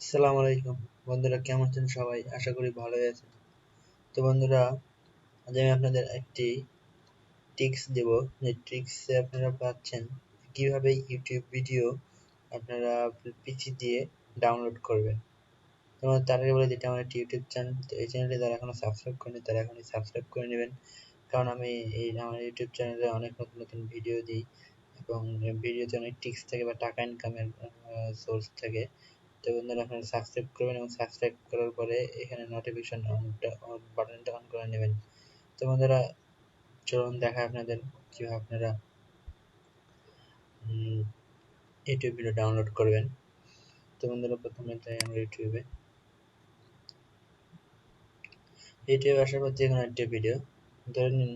আসসালামু আলাইকুম বন্ধুরা, কেমন আছেন সবাই? আশা করি ভালোই আছেন। তো বন্ধুরা, আজ আমি আপনাদের একটি টিপস দেব, যে টিপসে আপনারা পাচ্ছেন কিভাবে ইউটিউব ভিডিও আপনারা পিসি দিয়ে ডাউনলোড করবেন। তো তার আগে বলে দিতে, আমার একটি ইউটিউব চ্যানেল, তো এই চ্যানেলটি যারা এখনো সাবস্ক্রাইব করেনি তারা এখনই সাবস্ক্রাইব করে নেবেন, কারণ আমি আমার ইউটিউব চ্যানেলে অনেক নতুন নতুন ভিডিও দিই এবং ভিডিওতে অনেক টিপস থাকে বা টাকা ইনকামের সোর্স থাকে। তো বন্ধুরা, আপনারা সাবস্ক্রাইব করবেন এবং সাবস্ক্রাইব করার পরে এখানে নোটিফিকেশন বাটনটা অন করে নেবেন। তো বন্ধুরা, চলুন দেখায় আপনাদের কিভাবে আপনারা ইউটিউব ভিডিও ডাউনলোড করবেন। তো বন্ধুরা, প্রথমে যাই আমরা ইউটিউবে আসার পর যে কোনো একটা ভিডিও ধরে নিন,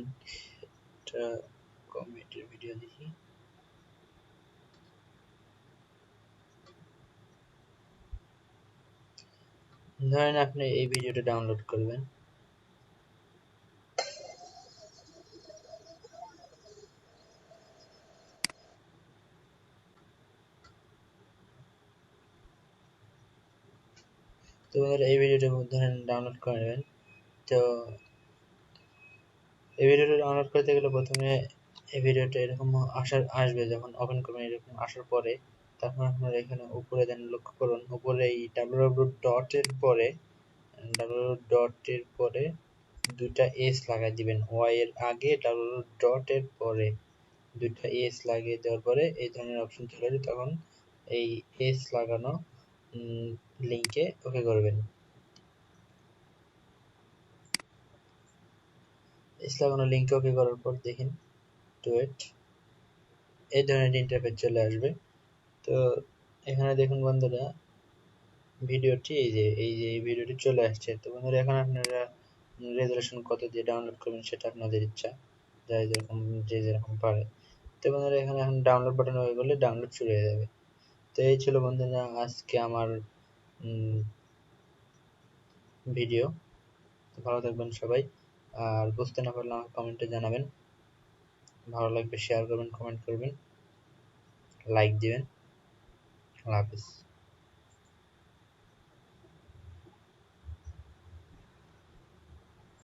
একটা কমেডির ভিডিও দেখি। ধরেন আপনি এই ভিডিওটা ডাউনলোড করবেন। তো বন্ধুরা, এই ভিডিওটা ধরেন ডাউনলোড করে নেবেন। তো এই ভিডিওটা ডাউনলোড করতে গেলে প্রথমে এই ভিডিওটা এরকম আসবে, যখন ওপেন করবেন এরকম আসার পরে তারপর আপনারা এখানে উপরে দেন, লক্ষ্য করুন উপরে এই www ডট এর পরে দুইটা এস লাগাই দিবেন। ওয়াই এর আগে www ডট এর পরে দুইটা এস লাগিয়ে দেওয়ার পরে এই ধরনের অপশন চলে আসবে, তখন এই এস লাগানো লিঙ্কে ওকে করবেন। এস লাগানো লিঙ্কে ওকে করার পর দেখেন, টু ওয়েট, এই ধরনের ইন্টারফেস চলে আসবে। তো এখানে দেখুন বন্ধুরা, ভিডিওটি এই ভিডিওটি চলে আসছে। তো বন্ধুরা, এখন আপনারা রেজুলেশন কত দিয়ে ডাউনলোড করবেন সেটা আপনাদের ইচ্ছা, যে যেরকম পারে। তো বন্ধুরা, এখানে এখন ডাউনলোড বাটন হয়ে গেলে ডাউনলোড শুরু হয়ে যাবে। তো এই ছিল বন্ধুরা আজকে আমার ভিডিও। ভালো থাকবেন সবাই, আর বুঝতে না পারলে আমাকে কমেন্টে জানাবেন। ভালো লাগবে শেয়ার করবেন, কমেন্ট করবেন, লাইক দিবেন। আল্লাহ হাফিজ।